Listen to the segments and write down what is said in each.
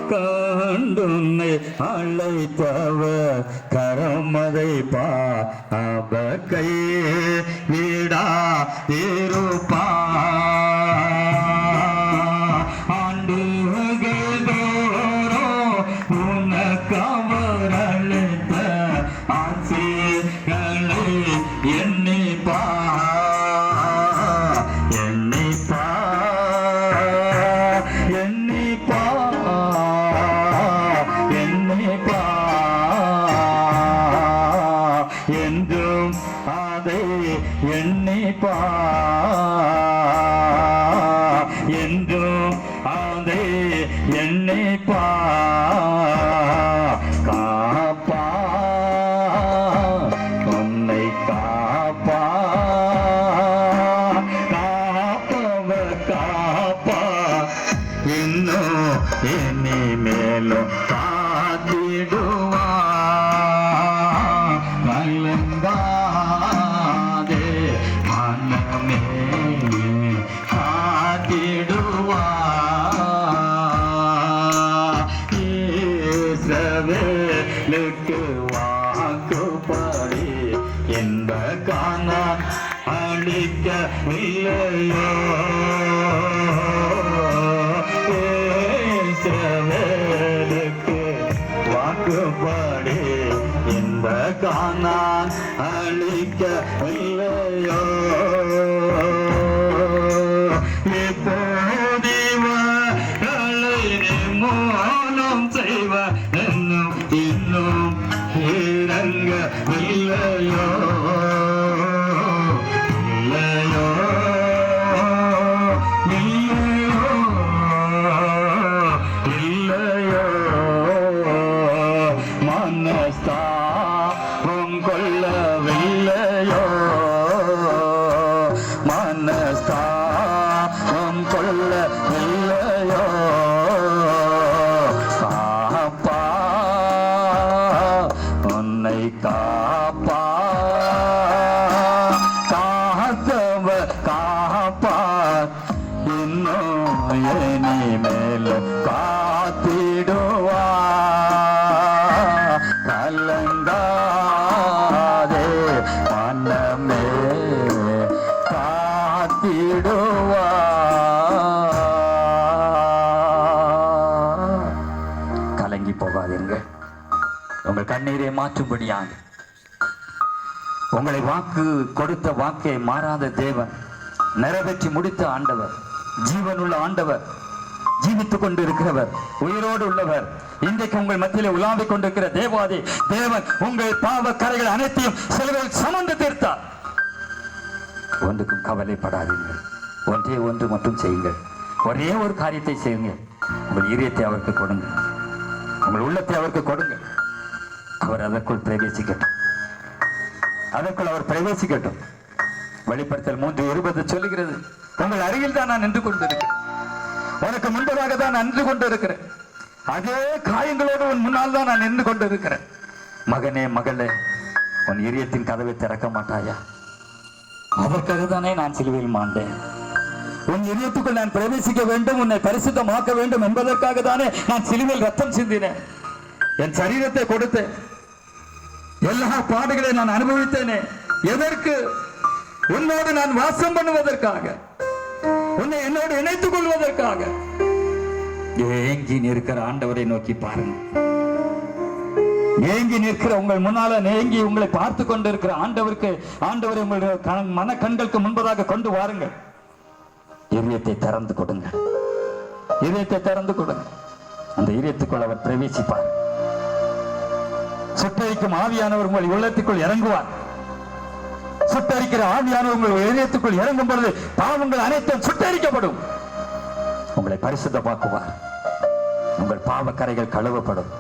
கண்டுன்னை அழைத்தவர் கரமதை பாபக்கை வீடா திருப்பா ஆண்டுகள் தோறோ உனக்கவர் அழைத்த ஆட்சிகளை எண்ணிப்பா என்றும் அதை எண்ணிப்பா என்றும் அதை எண்ணிப்பா காப்பா உன்னை காப்பா காப்பவர் காப்பா இன்னும் இனி மேலும் காத்திடுவா கலங்காதே மனமே காத்திடுவா இஸ்ரவேலுக்கு வாக்குப்படி என்ப கானான் அளிக்கவில்லையோ இஸ்ரவேலுக்கு வாக்குப்படி என்ப கானான் அளிக்கவில்லையோ இப்போதிவர்களை நிர்மூலம் செய்வ என்னும் இன்னும் இறங்கவில்லையோ இல்லையோ இல்லையோ இல்லையோ மனஸ்தாபம் கொள்ளவில்லையோ மனஸ்தாபம் கொள்ளவில்லையோ காப்பா உன்னை காப்பா காத்தவ காப்பா இன்னும் இனி மேலும் காத்திடுவா கலங்காதே மனமே காத்திடுவா கலங்கி போகாதீர்கள். உங்கள் கண்ணீரை மாற்றும்படியாக உங்களை வாக்கு கொடுத்த வாக்கை மாறாத தேவன், நிறைவேற்றி முடித்த ஆண்டவர், ஜீவனுள்ள ஆண்டவர், ஜீவித்துக் கொண்டு இருக்கிறவர், உயிரோடு உள்ளவர், இன்றைக்கு உங்கள் மத்தியிலே உலாவிக் கொண்டிருக்கிற தேவாதி தேவன் உங்கள் பாவ கரைகள் அனைத்தையும் சிலுவையில் சுமந்து தீர்த்தார். ஒன்றுக்கும் கவலைப்படாதீர்கள். ஒன்றே ஒன்று மட்டும் செய்யுங்கள். ஒரே ஒரு காரியத்தை செய்யுங்கள். உங்கள் இதயத்தை அவருக்கு கொடுங்க, உங்கள் உள்ளத்தை அவருக்கு கொடுங்க. அவர் அதற்குள் பிரவேசிக்கட்டும், அதற்குள் அவர் பிரவேசிக்கட்டும். வெளிப்படுத்தல் 3:20 சொல்லுகிறது, உங்கள் அருகில் தான் நான் நின்று கொண்டிருக்கிறேன், உனக்கு முன்பதாக தான் நான் நின்று கொண்டிருக்கிறேன், அதே காயங்களோடு உன் முன்னால் தான் நான் நின்று கொண்டிருக்கிறேன். மகனே மகளே, உன் இதயத்தின் கதவை திறக்க மாட்டாயா? அதற்காக தானே நான் சிலுவையில் மாண்டேன். உன் இதயத்துக்குள் நான் பிரவேசிக்க வேண்டும், உன்னை பரிசுத்தமாக்க வேண்டும் என்பதற்காக தானே நான் சிலுவையில் ரத்தம் சிந்தினேன், என் சரீரத்தை கொடுத்தேன், எல்லா பாடுகளை நான் அனுபவித்தேனே. எதற்கு? உன்னோடு நான் வாசம் பண்ணுவதற்காக, உன்னை என்னோடு இணைத்துக் கொள்வதற்காக. ஏங்கி நிற்கிற ஆண்டவரை நோக்கி பாருங்க. ஏங்கி நிற்கிற உங்கள் முன்னால ஏங்கி உங்களை பார்த்து கொண்டிருக்கிற ஆண்டவருக்கு, ஆண்டவரை உங்களுடைய மன கண்களுக்கு முன்பதாக கொண்டு வாருங்கள். இதயத்தை திறந்து கொடுங்க, இதயத்தை திறந்து கொடுங்க. அந்த இதயத்துக்குள் அவர் பிரவேசிப்பார். சுட்டரிக்கும் ஆவியானவர் உங்கள் உள்ளத்துக்குள் இறங்குவார். சுட்டரிக்கிற ஆவியானவர் உங்கள் இதயத்துக்குள் இறங்கும் பொழுது பாவங்கள் அனைத்தும் சுட்டரிக்கப்படும். உங்களை பரிசுத்தமாக்குவார். உங்கள் பாவ கரைகள் கழுவப்படும்.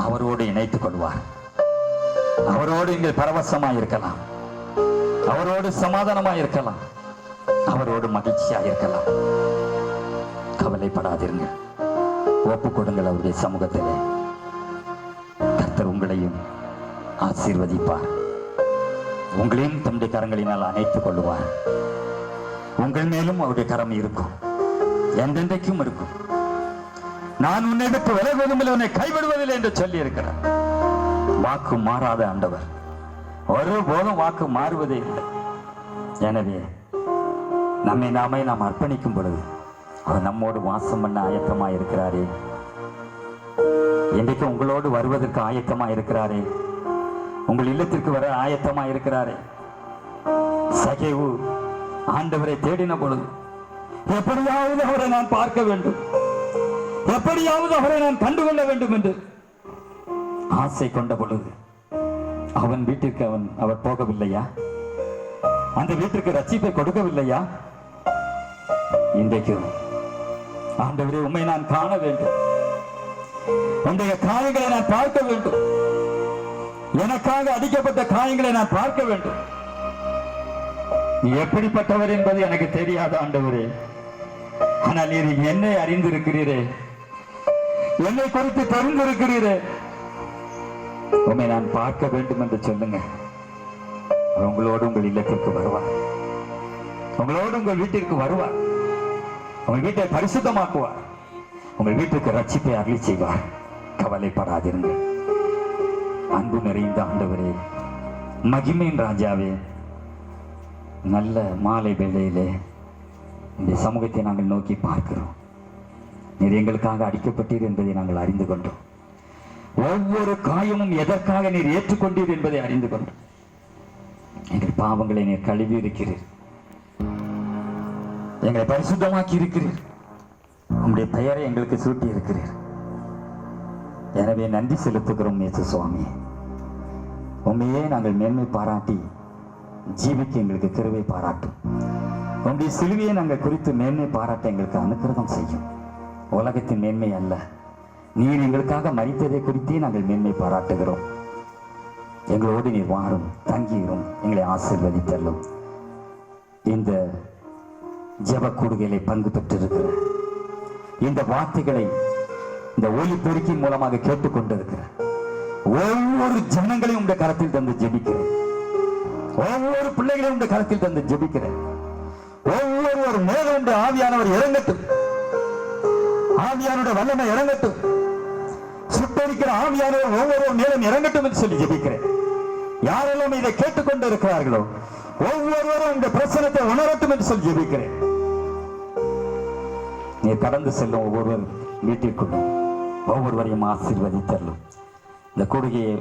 அவரோடு இணைத்துக் கொள்வார். அவரோடு இங்கே பரவசமாய் இருக்கலாம், அவரோடு சமாதானமாய் இருக்கலாம், அவரோடு மகிழ்ச்சியாக இருக்கலாம். கவலைப்படாதீங்க. ஒப்பு கொடுங்கள் அவருடைய சமூகத்திலே. கர்த்தர் உங்களையும் ஆசீர்வதிப்பார். உங்களையும் தம்முடைய கரங்களினால் அணைத்துக் கொள்ளுவார். உங்கள் மேலும் அவருடைய கரம் இருக்கும். என்றென்றைக்கும் இருக்கும். நான் உன்னை விட்டு விலகுவதும் உன்னை கைவிடுவதில்லை என்று சொல்லி இருக்கிறார். வாக்கு மாறாத ஆண்டவர், ஒருபோதும் வாக்கு மாறுவதே இல்லை. எனவே நம்மை நாம் அர்ப்பணிக்கும் பொழுது அவர் நம்மோடு வாசம் பண்ண ஆயத்தமா இருக்கிறாரே. இன்றைக்கு உங்களோடு வருவதற்கு ஆயத்தமா இருக்கிறாரே. உங்கள் இல்லத்திற்கு வர ஆயத்தமா இருக்கிறாரே. சகேவு ஆண்டவரை தேடின பொழுது எப்படியாவது அவரை நான் பார்க்க வேண்டும், எப்படியாவது அவரை நான் கண்டுகொள்ள வேண்டும் என்று ஆசை கொண்ட பொழுது அவன் வீட்டிற்கு அவர் போகவில்லையா? அந்த வீட்டிற்கு ரட்சிப்பை கொடுக்கவில்லையா? இன்றைக்கு ஆண்டவரே, உம்மை நான் காண வேண்டும், உன்னுடைய காயங்களை நான் பார்க்க வேண்டும், எனக்காக அடிக்கப்பட்ட காயங்களை நான் பார்க்க வேண்டும். நீ எப்படிப்பட்டவர் என்பது எனக்கு தெரியாத ஆண்டவரே, ஆனால் நீர் என்னை அறிந்திருக்கிறீரே, என்னை குறித்து தெரிந்திருக்கிறீரே. உம்மை நான் பார்க்க வேண்டும் என்று சொல்லுங்க. உங்களோடு உங்கள் இல்லத்திற்கு வருவார், உங்களோடு உங்கள் வீட்டிற்கு வருவார், உங்கள் வீட்டை பரிசுத்தமாக்குவார், உங்கள் வீட்டுக்கு ரட்சிப்பை அருளி செய்வார். கவலைப்படாதிருங்கள். அன்பு நிறைந்த ஆண்டவரே, மகிமையின் ராஜாவே, நல்ல மாலை வேளையிலே இந்த சமூகத்தை நாங்கள் நோக்கி பார்க்கிறோம். நீர் எங்களுக்காக அடிக்கப்பட்டீர் என்பதை நாங்கள் அறிந்து கொண்டோம். ஒவ்வொரு காயமும் எதற்காக நீர் ஏற்றுக்கொண்டீர் என்பதை அறிந்து கொண்டோம். எங்கள் பாவங்களை நீர் கழுவி இருக்கிறீர், எங்களை பரிசுத்தமாக்கி இருக்கிறீர், உங்களுடைய பெயரை எங்களுக்கு சூட்டி இருக்கிறீர். எனவே நன்றி செலுத்துகிறோம் இயேசு சுவாமி. உண்மையே நாங்கள் மேன்மை பாராட்டி ஜீவிக்க எங்களுக்கு கிருபை பாராட்டும். உங்களுடைய சிலுவையை நாங்கள் குறித்து மேன்மை பாராட்ட எங்களுக்கு அனுக்கிரகம் செய்யும். உலகத்தின் மேன்மை அல்ல, நீர் எங்களுக்காக மரித்ததை குறித்தே நாங்கள் மேன்மை பாராட்டுகிறோம். எங்களோடு நீர் வாரும், தங்கியிரும், எங்களை ஆசீர்வதித்தள்ளும். இந்த ஜெப கூடுகைகளை பங்கு பெற்றிருக்கிற இந்த வார்த்தைகளை இந்த ஒளி பெருக்கின் மூலமாக கேட்டுக்கொண்டிருக்கிற ஒவ்வொரு ஜனங்களையும் உங்க கரத்தில் தந்து ஜெபிக்கிறேன். ஒவ்வொரு பிள்ளைகளையும் உங்க கரத்தில் தந்து ஜெபிக்கிறேன். ஒவ்வொரு மேலும் உண்டு ஆவியானவர் இறங்கட்டும், ஆவியானுடைய வல்லமை இறங்கட்டும், சுட்டரிக்கிற ஆவியானவர் ஒவ்வொரு மேலும் இறங்கட்டும் என்று சொல்லி ஜெபிக்கிறேன். யாரெல்லாம் இதை கேட்டுக்கொண்டு இருக்கிறார்களோ ஒவ்வொருவரும் இந்த பிரச்சனத்தை உணரட்டும் என்று சொல்லி ஜெபிக்கிறேன். நீ கடந்து செல்லும் ஒவ்வொருவர் வீட்டிற்குள்ளும் ஒவ்வொருவரையும் ஆசீர்வதித்தள்ளும். இந்த கூடுகையை